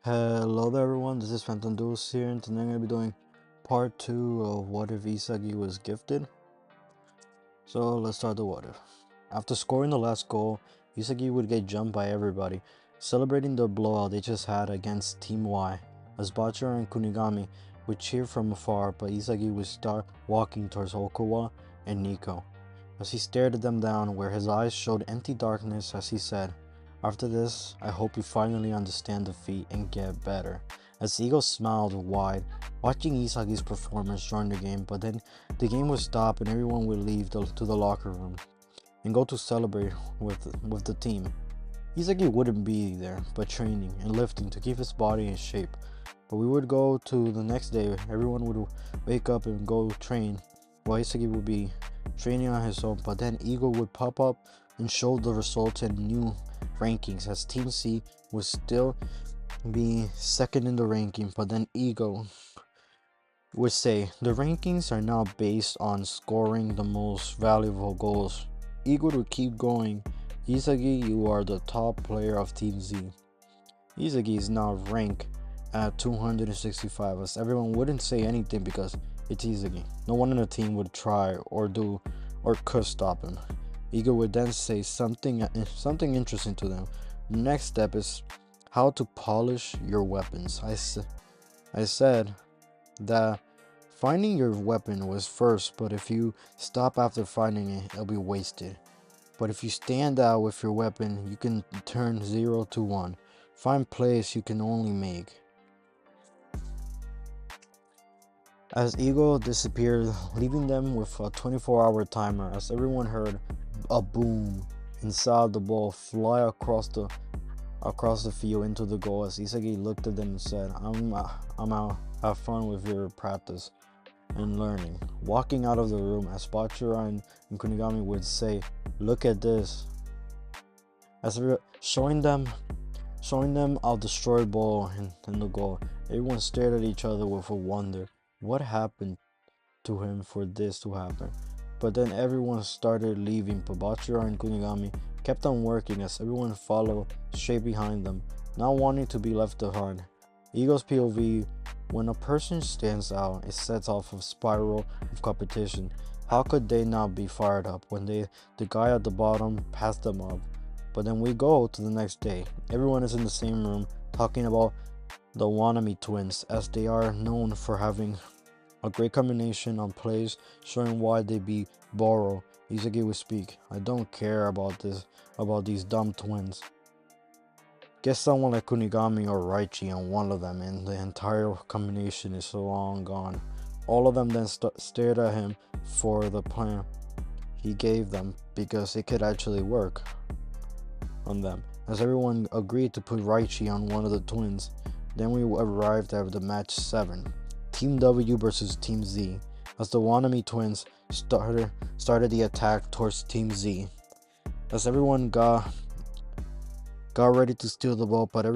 Hello there everyone, this is Phantom Duels here, and today I'm going to be doing part 2 of What If Isagi Was Gifted. So let's start the what if. After scoring the last goal, Isagi would get jumped by everybody, celebrating the blowout they just had against Team Y, as Bachira and Kunigami would cheer from afar, but Isagi would start walking towards Okawa and Nico, as he stared them down where his eyes showed empty darkness as he said, "After this, I hope you finally understand defeat and get better." As Ego smiled wide, watching Isagi's performance during the game, but then the game would stop and everyone would leave to the locker room and go to celebrate with the team. Isagi wouldn't be there, but training and lifting to keep his body in shape. But we would go to the next day, everyone would wake up and go train, while Isagi would be training on his own, but then Ego would pop up and show the results and new rankings, as Team C would still be second in the ranking, but then Ego would say the rankings are now based on scoring the most valuable goals. Ego would keep going. "Isagi, you are the top player of Team Z." Isagi is now ranked at 265, as everyone wouldn't say anything because it's Isagi. No one in the team would try or do or could stop him. Ego would then say something interesting to them. The next step is how to polish your weapons. I said that finding your weapon was first, but if you stop after finding it, it'll be wasted. But if you stand out with your weapon, you can turn 0 to 1. Find plays you can only make. As Ego disappeared, leaving them with a 24-hour timer, as everyone heard a boom and saw the ball fly across the field into the goal, as Isagi looked at them and said, I'm out. Have fun with your practice and learning." Walking out of the room, as Bachira and Kunigami would say, "Look at this." As showing them a destroyed ball in the goal, everyone stared at each other with a wonder. What happened to him for this to happen? But then everyone started leaving, but Bachira and Kunigami kept on working as everyone followed straight behind them, not wanting to be left behind. Ego's POV: when a person stands out, it sets off a spiral of competition. How could they not be fired up when the guy at the bottom passed them up? But then we go to the next day. Everyone is in the same room talking about the Wanami twins, as they are known for having a great combination on plays, showing why they beat Boro. Isagi would speak. "I don't care about these dumb twins. Get someone like Kunigami or Raichi on one of them and the entire combination is so long gone." All of them then stared at him for the plan he gave them, because it could actually work on them, as everyone agreed to put Raichi on one of the twins. Then we arrived at the match 7, Team W versus Team Z, as the Wanami twins started the attack towards Team Z, as everyone got ready to steal the ball, but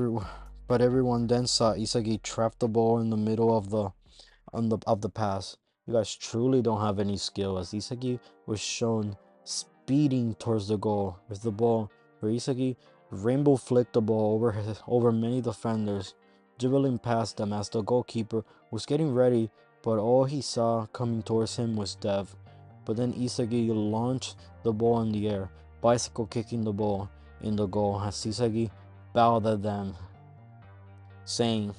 everyone then saw Isagi trap the ball in the middle of the pass. "You guys truly don't have any skill," as Isagi was shown speeding towards the goal with the ball, where Isagi rainbow flicked the ball over many defenders, dribbling past them as the goalkeeper was getting ready, but all he saw coming towards him was death. But then Isagi launched the ball in the air, bicycle kicking the ball in the goal, as Isagi bowed at them, saying,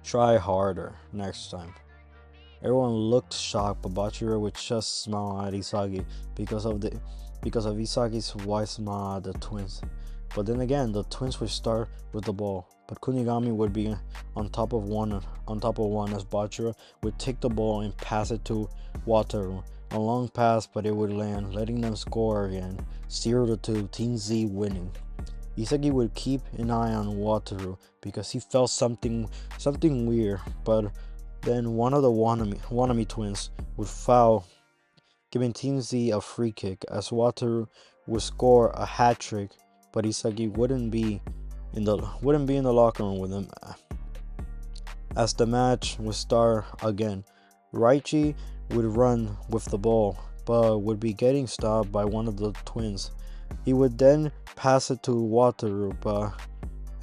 "Try harder next time." Everyone looked shocked, but Bachira would just smile at Isagi because of Isagi's wide smile at the twins. But then again, the twins would start with the ball, but Kunigami would be on top of one as Bachira would take the ball and pass it to Wataru. A long pass, but it would land, letting them score again, 0-2, Team Z winning. Isagi would keep an eye on Wataru because he felt something weird, but then one of the Wanami twins would foul, giving Team Z a free kick, as Wataru would score a hat trick, but Isagi wouldn't be in the locker room with him. As the match would start again, Raichi would run with the ball, but would be getting stopped by one of the twins. He would then pass it to Wataru, but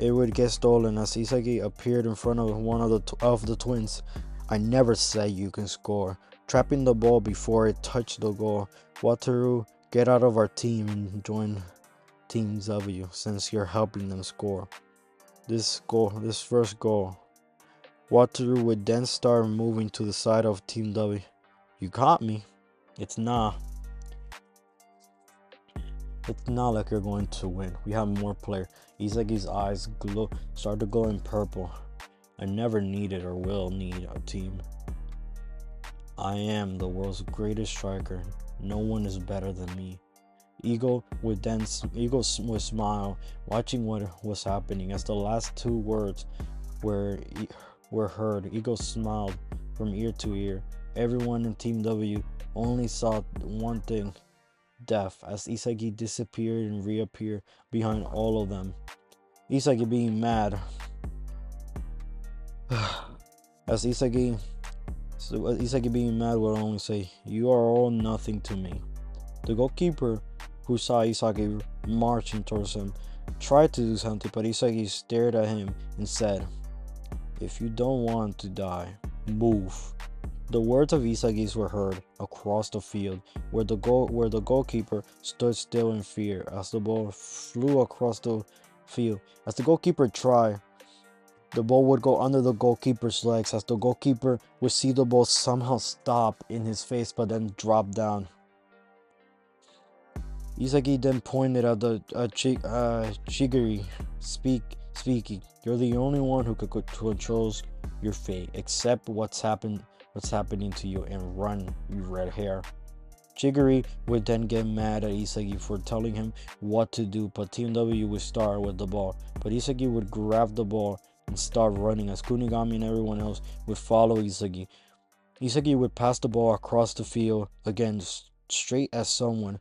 it would get stolen as Isagi appeared in front of one of the twins. I never said you can score. Trapping the ball before it touched the goal. Wataru, get out of our team and join Team W since you're helping them score. This first goal. Wataru would then start moving to the side of Team W. You caught me. It's not like you're going to win. We have more players. Isagi's eyes started glowing purple. I never needed or will need a team. I am the world's greatest striker. No one is better than me. Eagle would smile, watching what was happening. As the last two words were heard, Eagle smiled from ear to ear. Everyone in Team W only saw one thing: death, as Isagi disappeared and reappeared behind all of them. Isagi being mad. As Isagi being mad would only say, "You are all nothing to me." The goalkeeper, who saw Isagi marching towards him, tried to do something, but Isagi stared at him and said, "If you don't want to die, move." The words of Isagi's were heard across the field, where the goalkeeper stood still in fear as the ball flew across the field. As the goalkeeper tried, the ball would go under the goalkeeper's legs, as the goalkeeper would see the ball somehow stop in his face but then drop down. Isagi then pointed at Chigiri, speaking, "You're the only one who controls your fate. Accept what's happening to you and run, you red hair." Chigiri would then get mad at Isagi for telling him what to do, but Team W would start with the ball. But Isagi would grab the ball and start running, as Kunigami and everyone else would follow Isagi. Isagi would pass the ball across the field again, straight at someone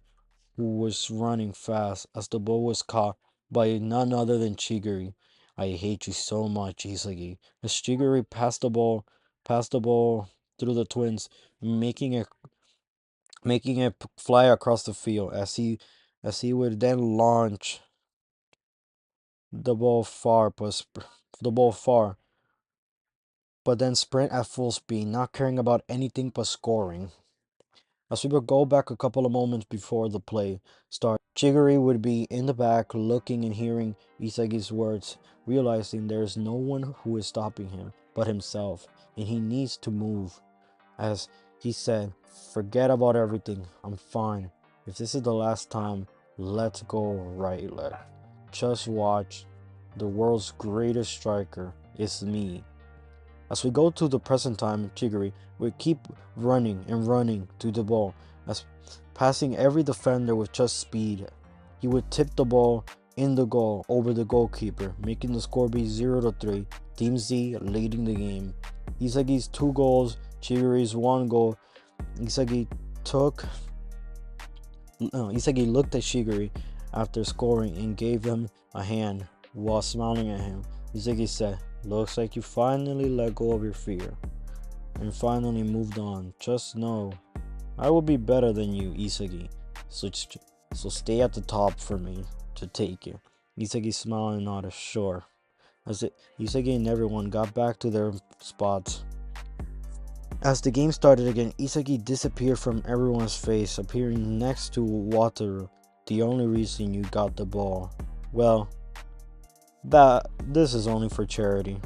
who was running fast, as the ball was caught by none other than Chigiri. "I hate you so much, Isagi." As Chigiri passed the ball through the twins, making it fly across the field, as he would then launch the ball far, but then sprint at full speed, not caring about anything but scoring. As we would go back a couple of moments before the play started, Chigiri would be in the back looking and hearing Isagi's words, realizing there is no one who is stopping him but himself, and he needs to move. As he said, "Forget about everything. I'm fine. If this is the last time, let's go right leg. Just watch. The world's greatest striker is me." As we go to the present time, Chigiri would keep running and running to the ball, as passing every defender with just speed. He would tip the ball in the goal over the goalkeeper, making the score be 0-3, Team Z leading the game. Isagi's 2 goals, Chigiri's 1 goal. Isagi looked at Chigiri after scoring and gave him a hand while smiling at him. Isagi said, "Looks like you finally let go of your fear and finally moved on. Just know, I will be better than you, Isagi. So stay at the top for me to take it." Isagi smiled and nodded, "Sure." Isagi and everyone got back to their spots. As the game started again, Isagi disappeared from everyone's face, appearing next to Wataru. "The only reason you got the ball, well, this is only for charity."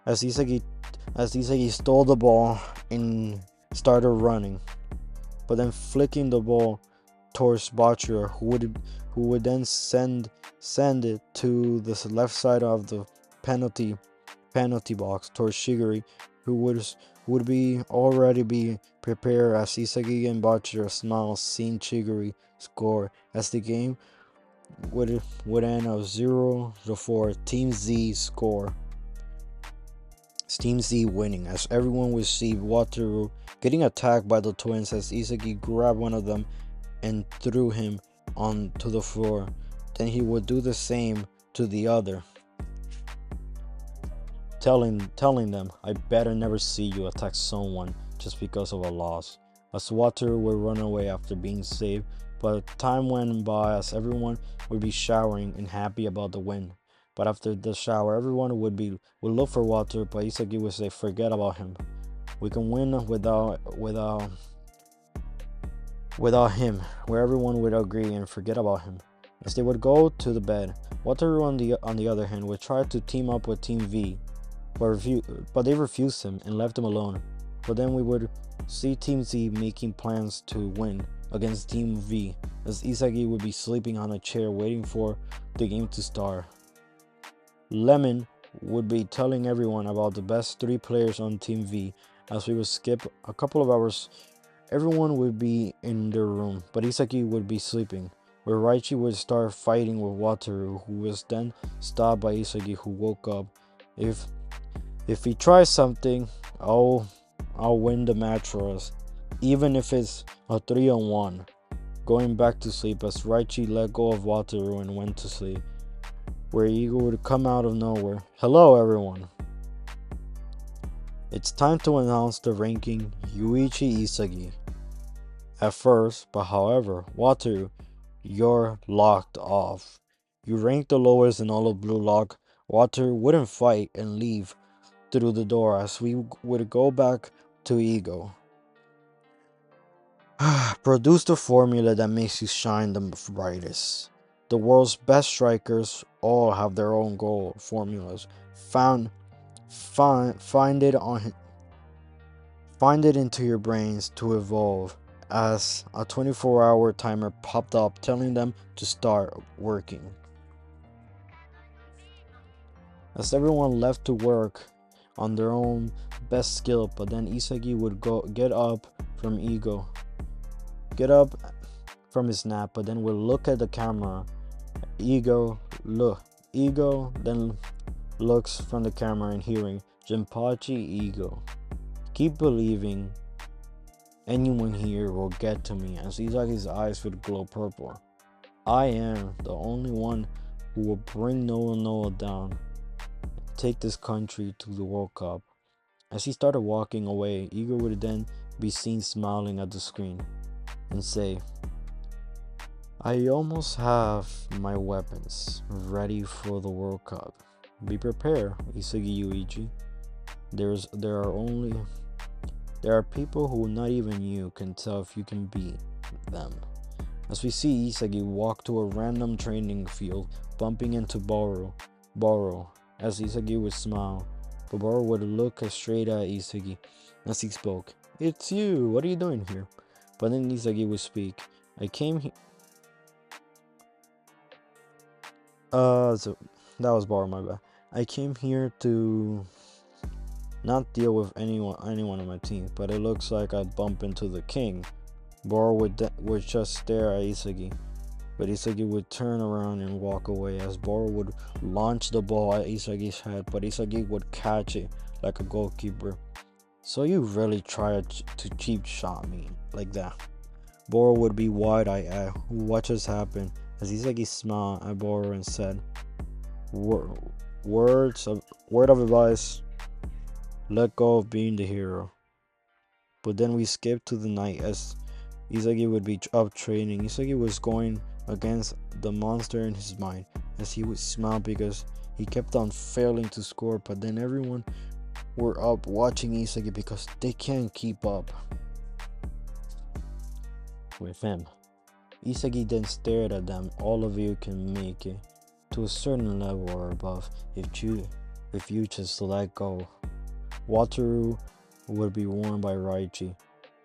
As Isagi stole the ball and started running, but then flicking the ball towards Bachira, who would then send it to the left side of the penalty box towards Chigiri, who would already be prepared, as Isagi and Bachira smiled seeing Chigiri score, as the game would end of 0-4, Team Z score. Team Z winning, as everyone would see Wataru getting attacked by the twins, as Isagi grabbed one of them and threw him onto the floor. Then he would do the same to the other, telling them, "I better never see you attack someone just because of a loss." As Wataru would run away after being saved But time went by as everyone would be showering and happy about the win. But after the shower, everyone would look for Walter, but Isagi would say, "Forget about him. We can win without him," where everyone would agree and forget about him. As they would go to the bed, Wataru on the other hand would try to team up with Team V, but they refused him and left him alone. But then we would see Team Z making plans to win against Team V, as Isagi would be sleeping on a chair waiting for the game to start. Lemon would be telling everyone about the best 3 players on Team V. As we would skip a couple of hours, everyone would be in their room, but Isagi would be sleeping, where Raichi would start fighting with Wataru, who was then stopped by Isagi, who woke up. If he tries something, I'll win the match for us, even if it's a 3-on-1. Going back to sleep as Raichi let go of Wataru and went to sleep, where Igo would come out of nowhere. "Hello everyone. It's time to announce the ranking Yuichi Isagi." At first, but however, "Wataru, you're locked off. You rank the lowest in all of Blue Lock." Wataru wouldn't fight and leave through the door as we would go back to Ego. "Produce the formula that makes you shine the brightest. The world's best strikers all have their own goal formulas. Find it into your brains to evolve." As a 24-hour timer popped up telling them to start working. As everyone left to work on their own best skill, but then Isagi would get up from his nap, but then would look at the camera. Ego then looks from the camera and hearing, "Jinpachi Ego. Keep believing. Anyone here will get to me," as Isagi's eyes would glow purple. "I am the only one who will bring Noah down, take this country to the World Cup." As he started walking away, Ego would then be seen smiling at the screen and say, "I almost have my weapons ready for the World Cup. Be prepared, Isagi Yuichi. There are people who not even you can tell if you can beat them." As we see Isagi walk to a random training field, bumping into Boro, as Isagi would smile, but Boro would look straight at Isagi as he spoke. "It's you, what are you doing here?" But then Isagi would speak. "I came here." So that was Boro, my bad. "I came here to not deal with anyone on my team, but it looks like I'd bump into the king." Boro would just stare at Isagi, but Isagi would turn around and walk away as Boro would launch the ball at Isagi's head, but Isagi would catch it like a goalkeeper. "So you really try to cheap shot me like that?" Boro would be wide-eyed at what just happened as Isagi smiled at Boro and said, Word of advice, let go of being the hero." But then we skip to the night as Isagi would be up training. Isagi was going against the monster in his mind as he would smile because he kept on failing to score, but then everyone were up watching Isagi because they can't keep up with him. Isagi then stared at them. "All of you can make it to a certain level or above if you just let go." Wataru would be warned by Raichi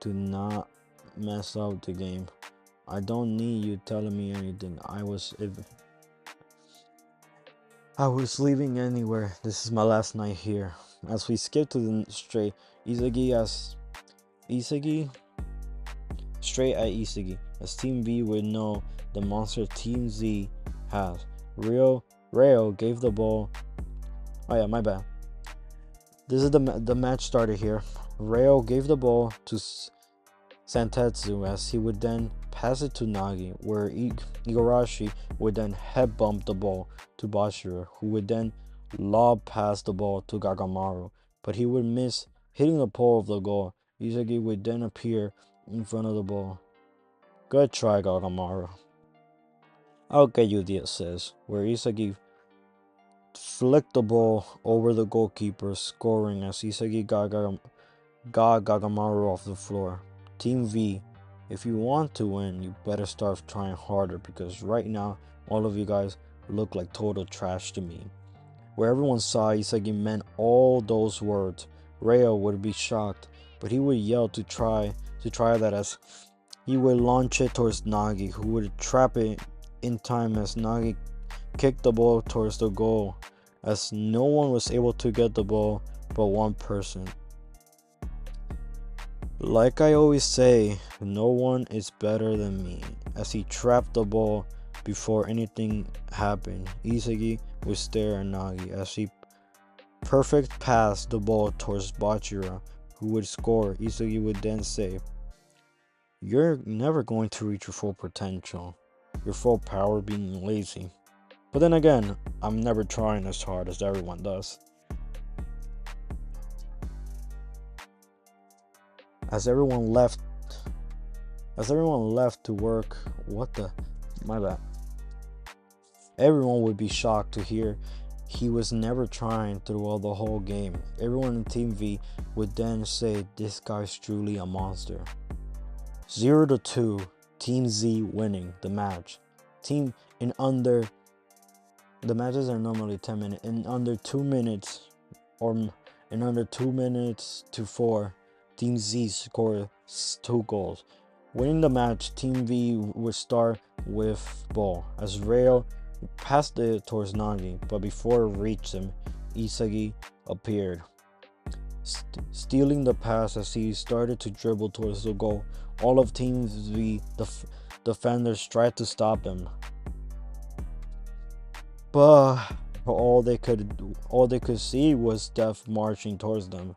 to not mess up the game. "I don't need you telling me anything. I was leaving anywhere. This is my last night here." As we skip to the straight at Isagi, as Team V would know the monster Team Z has. Ryo gave the ball. Oh yeah, my bad. This is the match started here. Ryo gave the ball to Santetsu as he would then pass it to Nagi, where Igarashi would then head bump the ball to Bashira, who would then lob past the ball to Gagamaru, but he would miss hitting the pole of the goal. Isagi would then appear in front of the ball. Good try, Gagamaru. I'll get you the assist, where Isagi flicked the ball over the goalkeeper, scoring as Isagi got Gagamaru off the floor. Team V, if you want to win, you better start trying harder, because right now, all of you guys look like total trash to me. Where everyone saw Isagi meant all those words, Reo would be shocked, but he would yell to try that as he would launch it towards Nagi, who would trap it in time as Nagi kicked the ball towards the goal, as no one was able to get the ball but one person. Like I always say, no one is better than me, as he trapped the ball before anything happened. Isagi would stare at Nagi as he perfect passed the ball towards Bachira, who would score. Isagi would then say, "You're never going to reach your full potential, your full power being lazy." But then again, I'm never trying as hard as everyone does. As everyone left to work, my bad. Everyone would be shocked to hear he was never trying throughout the whole game. Everyone in Team V would then say, "This guy's truly a monster." 0-2, Team Z winning the match. The matches are normally 10 minutes. In under 2 minutes, or in under 2 minutes to 4, Team Z scored 2 goals. Winning the match, Team V would start with ball as Rail passed it towards Nagi, but before it reached him, Isagi appeared, stealing the pass as he started to dribble towards the goal. All of Team V defenders tried to stop him, but all they could see was Death marching towards them.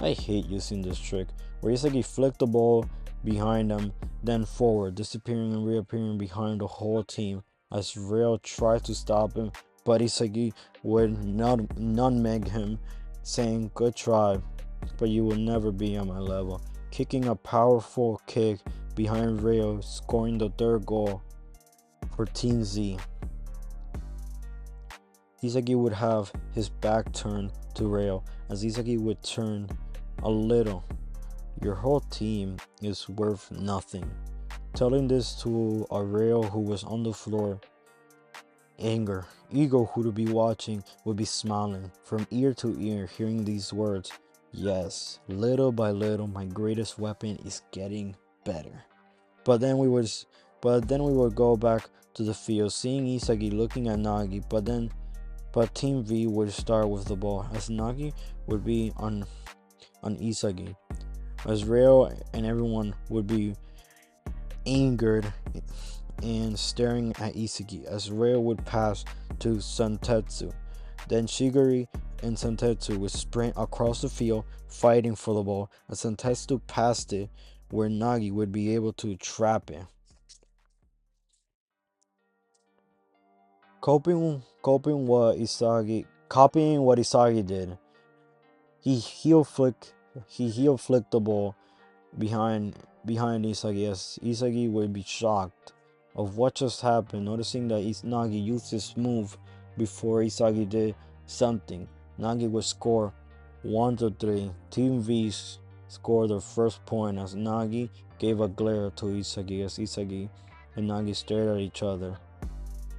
I hate using this trick, where Isagi flicked the ball behind him, then forward, disappearing and reappearing behind the whole team as Rail tried to stop him, but Isagi would nutmeg him, saying, "Good try, but you will never be on my level," kicking a powerful kick behind Rail, scoring the 3rd goal for Team Z. Isagi would have his back turned to Rail, as Isagi would turn a little. "Your whole team is worth nothing," telling this to a Rail who was on the floor. Ego, who would be watching, would be smiling from ear to ear, hearing these words. Yes, little by little, my greatest weapon is getting better. But then we would go back to the field, seeing Isagi looking at Nagi. But Team V would start with the ball, as Nagi would be on Isagi, as Reo and everyone would be angered and staring at Isagi, as Reo would pass to Santetsu. Then Shiguri and Santetsu would sprint across the field, fighting for the ball, as Santetsu passed it where Nagi would be able to trap it. Copying what Isagi did, he heel flicked the ball behind Isagi, as Isagi would be shocked of what just happened, noticing that Nagi used this move before Isagi did something. Nagi would score 1-3. Team V scored their first point as Nagi gave a glare to Isagi, as Isagi and Nagi stared at each other.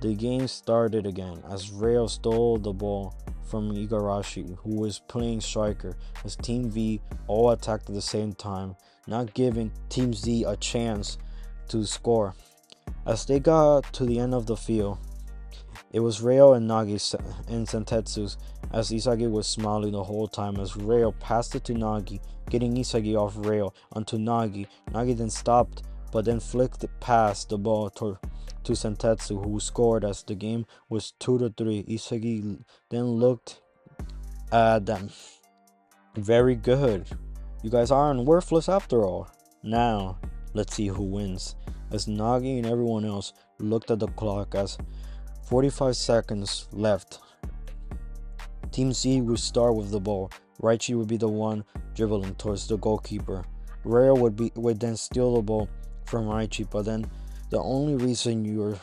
The game started again as Rail stole the ball from Igarashi, who was playing striker, as Team V all attacked at the same time, not giving Team Z a chance to score. As they got to the end of the field, it was Rail and Nagi and Santetsu's, as Isagi was smiling the whole time as Rail passed it to Nagi, getting Isagi off Rail onto Nagi. Nagi then stopped, but then flicked past the ball to Santetsu, who scored as the game was 2-3. Isagi then looked at them. Very good. You guys aren't worthless after all. Now, let's see who wins. As Nagi and everyone else looked at the clock as 45 seconds left. Team Z would start with the ball. Raichi would be the one dribbling towards the goalkeeper. Rail would then steal the ball from Raichi, but then the only reason you're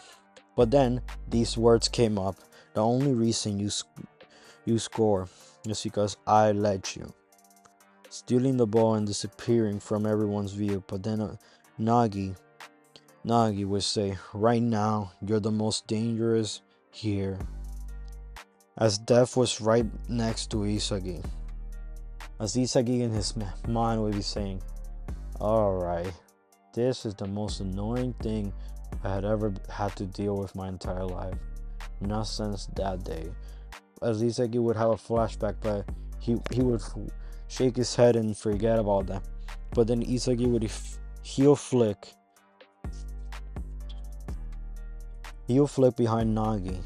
but then these words came up. The only reason you score is because I let you. Stealing the ball and disappearing from everyone's view. But then Nagi would say, right now, you're the most dangerous here. As death was right next to Isagi. As Isagi in his mind would be saying, alright, this is the most annoying thing I had ever had to deal with my entire life. Not since that day. As Isagi would have a flashback, but he would shake his head and forget about that. But then Isagi would heel flip behind Nagi,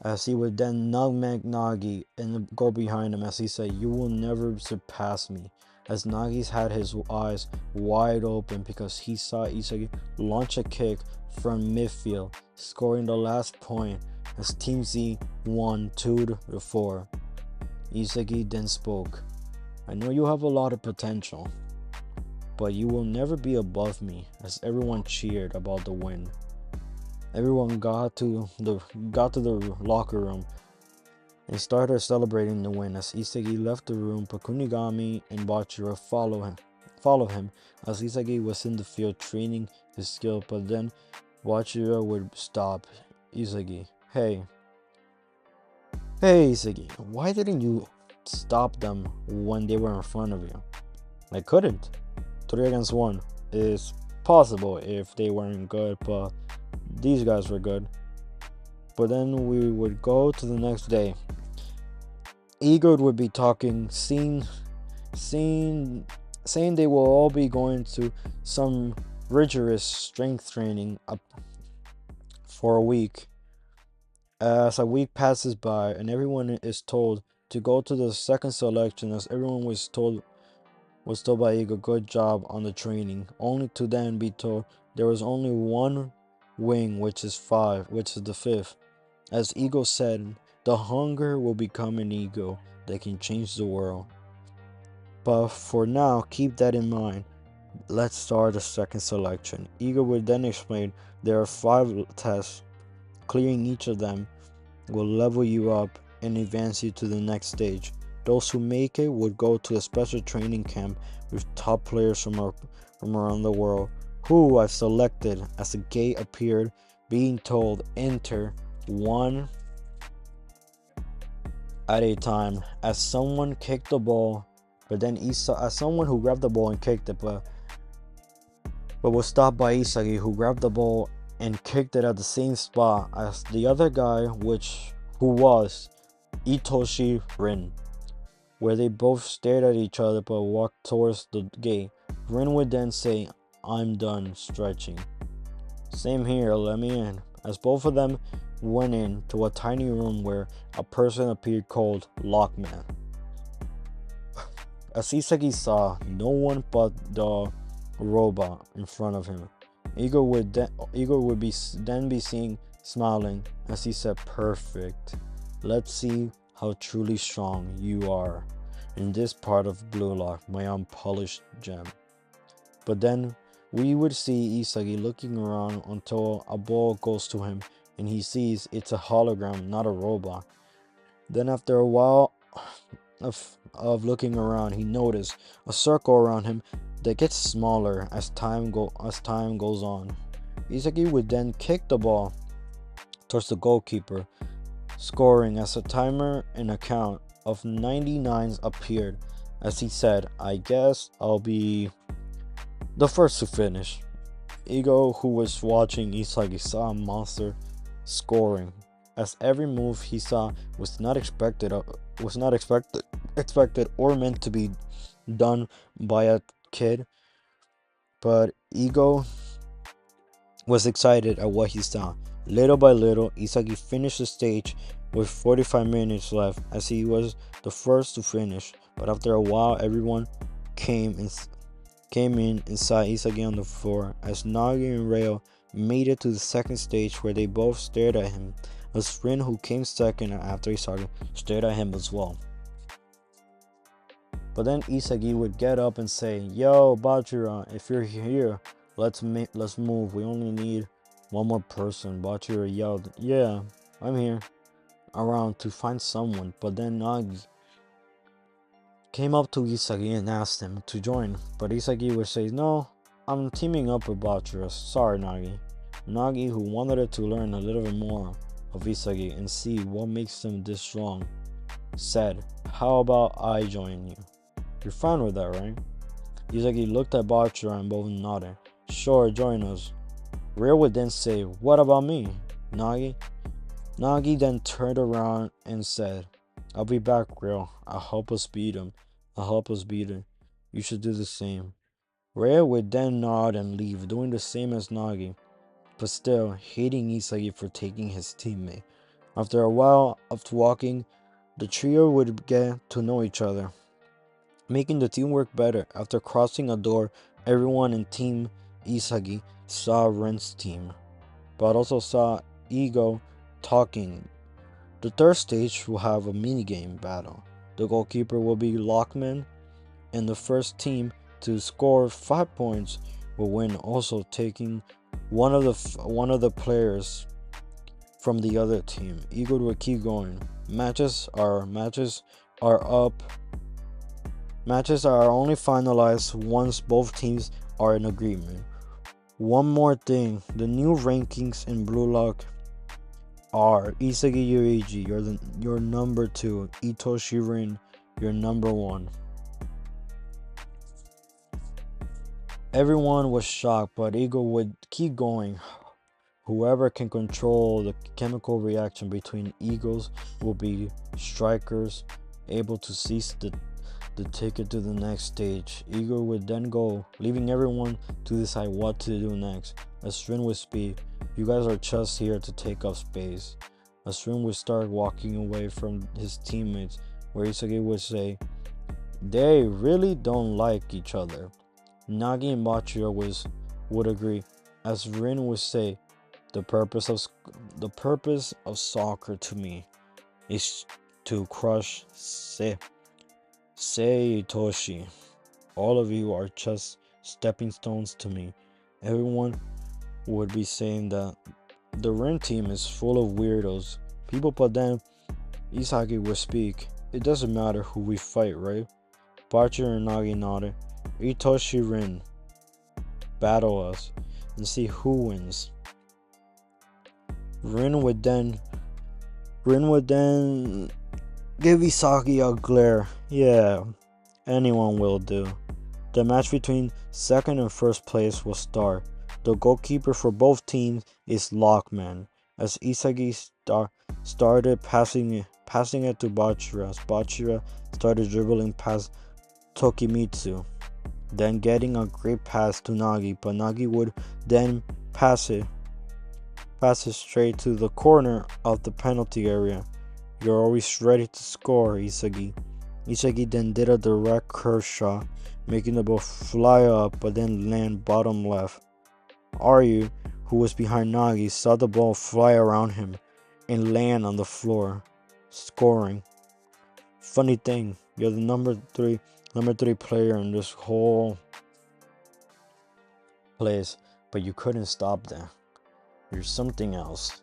as he would then nutmeg Nagi and go behind him as he said, you will never surpass me. As Nagi's had his eyes wide open because he saw Isagi launch a kick from midfield, scoring the last point as Team Z won 2-4. Isagi then spoke, I know you have a lot of potential, but you will never be above me, as everyone cheered about the win. Everyone got to the locker room and started celebrating the win. As Isagi left the room, but Kunigami and Bachira follow him as Isagi was in the field training his skill, but then Bachira would stop Isagi. Hey Isagi, why didn't you stop them when they were in front of you? I couldn't. 3 against 1 is possible if they weren't good, but these guys were good. But then we would go to the next day. Igor would be talking, saying they will all be going to some rigorous strength training for a week. As a week passes by and everyone is told to go to the second selection, as everyone was told by Igor, good job on the training, only to then be told there was only one wing, which is the fifth. As Ego said, the hunger will become an ego that can change the world. But for now, keep that in mind. Let's start the second selection. Ego would then explain there are 5 tests. Clearing each of them will level you up and advance you to the next stage. Those who make it would go to a special training camp with top players from around the world, who I've selected as a gate appeared, being told enter 1 at a time. As someone kicked the ball, but then as someone who grabbed the ball and kicked it, but was stopped by Isagi, who grabbed the ball and kicked it at the same spot as the other guy, who was Itoshi Rin, where they both stared at each other but walked towards the gate. Rin would then say, I'm done stretching. Same here, let me in. As both of them went into a tiny room where a person appeared called Lockman. As Isagi saw no one but the robot in front of him, Igor would be seen smiling as he said, perfect. Let's see how truly strong you are in this part of Blue Lock, my unpolished gem. But then we would see Isagi looking around until a ball goes to him and he sees it's a hologram, not a robot. Then after a while of looking around, he noticed a circle around him that gets smaller as time goes on. Isagi would then kick the ball towards the goalkeeper, scoring as a timer and a count of 99s appeared. As he said, I guess I'll be the first to finish. Ego, who was watching Isagi, saw a monster scoring, as every move he saw was not expected or meant to be done by a kid. But Ego was excited at what he saw. Little by little, Isagi finished the stage with 45 minutes left, as he was the first to finish. But after a while, everyone came in and saw Isagi on the floor, as Nagi and Rail made it to the second stage, where they both stared at him, as Rin, who came second after Isagi, stared at him as well. But then Isagi would get up and say, yo, Bachira, if you're here, Let's move. We only need one more person. Bachira yelled, "Yeah, I'm here." Around to find someone, but then Nagi came up to Isagi and asked him to join. But Isagi would say, "No, I'm teaming up with Bachira. Sorry, Nagi." Nagi, who wanted to learn a little bit more of Isagi and see what makes him this strong, said, "How about I join you? You're fine with that, right?" Isagi looked at Bachira and both nodded. "Sure, join us." Real would then say, "What about me, Nagi?" Nagi then turned around and said, "I'll be back, Real. I'll help us beat him. I'll help us beat him. You should do the same." Real would then nod and leave, doing the same as Nagi, but still hating Isagi for taking his teammate. After a while of walking, the trio would get to know each other, making the teamwork better. After crossing a door, everyone in Team Isagi saw Ren's team, but also saw Ego talking. The third stage will have a minigame battle. The goalkeeper will be Lockman, and the first team to score 5 points will win, also taking one of the players from the other team. Ego will keep going. Matches are up. Matches are only finalized once both teams are in agreement. One more thing, the new rankings in Blue Lock are Isagi Yuichi, you're number 2, Itoshi Rin, you're number 1. Everyone was shocked, but Ego would keep going. Whoever can control the chemical reaction between egos will be strikers, able to seize the ticket to the next stage. Ego would then go, leaving everyone to decide what to do next. As Rin would speak, "You guys are just here to take up space." As Rin would start walking away from his teammates, where Isagi would say, "They really don't like each other." Nagi and Bachira would agree, as Rin would say, the purpose of soccer to me is to crush Itoshi. All of you are just stepping stones to me." Everyone would be saying that the Rin team is full of weirdos people, but then Isagi would speak. "It doesn't matter who we fight, right?" Bachira and Nagi nodded. "Itoshi Rin, battle us and see who wins." Rin would then give Isagi a glare. "Yeah, anyone will do." The match between second and first place will start. The goalkeeper for both teams is Lockman, as Isagi started passing it to Bachira, as Bachira started dribbling past Tokimitsu, then getting a great pass to Nagi, but Nagi would then pass it straight to the corner of the penalty area. "You're always ready to score, Isagi." Isagi then did a direct curve shot, making the ball fly up but then land bottom left. Aryu, who was behind Nagi, saw the ball fly around him and land on the floor, scoring. Funny thing, you're the number three player in this whole place, but you couldn't stop that. You're something else.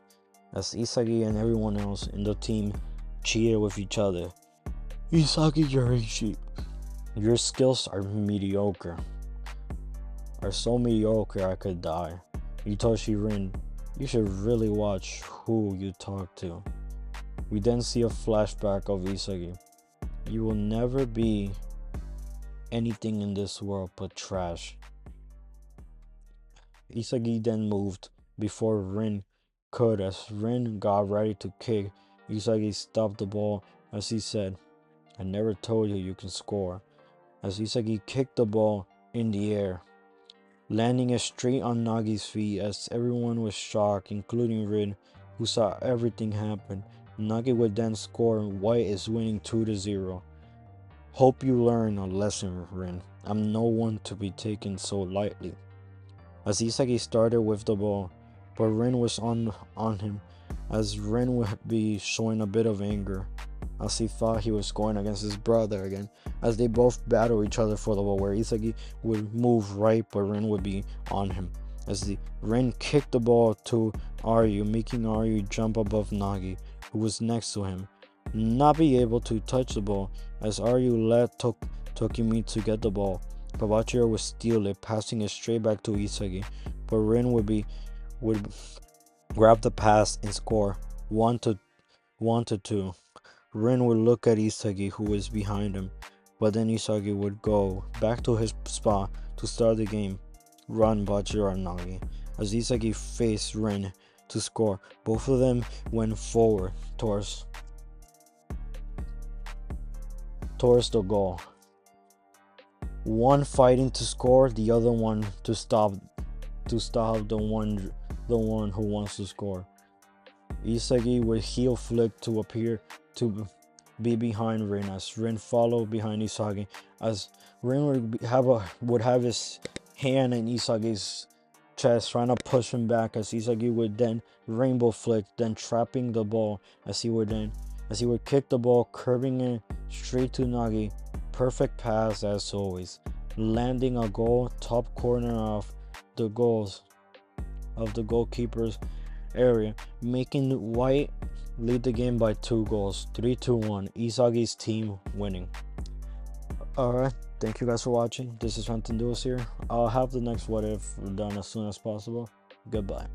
As Isagi and everyone else in the team cheer with each other. "Isagi Yorishi, your skills are mediocre. Are so mediocre I could die. Itoshi Rin, you should really watch who you talk to." We then see a flashback of Isagi. "You will never be anything in this world but trash." Isagi then moved before Rin could. As Rin got ready to kick, Isagi stopped the ball as he said, "I never told you you can score." As Isagi kicked the ball in the air, landing it straight on Nagi's feet, as everyone was shocked, including Rin, who saw everything happen. Nagi would then score, and White is winning 2-0. "Hope you learn a lesson, Rin. I'm no one to be taken so lightly." As Isagi started with the ball, but Rin was on him, as Rin would be showing a bit of anger. as he thought he was scoring against his brother again, as they both battle each other for the ball, where Isagi would move right but Rin would be on him. As the Rin kicked the ball to Aryu, making Aryu jump above Nagi, who was next to him, not be able to touch the ball, as Aryu let Tokimi to get the ball. Kabachiro would steal it, passing it straight back to Isagi, but Rin would grab the pass and score 1-2. Rin would look at Isagi, who was behind him, but then Isagi would go back to his spot to start the game. Run Bachiro and Nagi. As Isagi faced Rin to score, both of them went forward towards the goal. One fighting to score, the other one to stop the one who wants to score. Isagi would heel flick to appear to be behind Rin, as Rin followed behind Isagi, as Rin would have his hand in Isagi's chest, trying to push him back, as Isagi would then rainbow flick, then trapping the ball, as he would kick the ball, curving it straight to Nagi. Perfect pass as always, landing a goal top corner of the goalkeeper's area, making White lead the game by 2 goals, 3-1. Isagi's team winning. Alright, thank you guys for watching. This is Renton Duos here. I'll have the next what if done as soon as possible. Goodbye.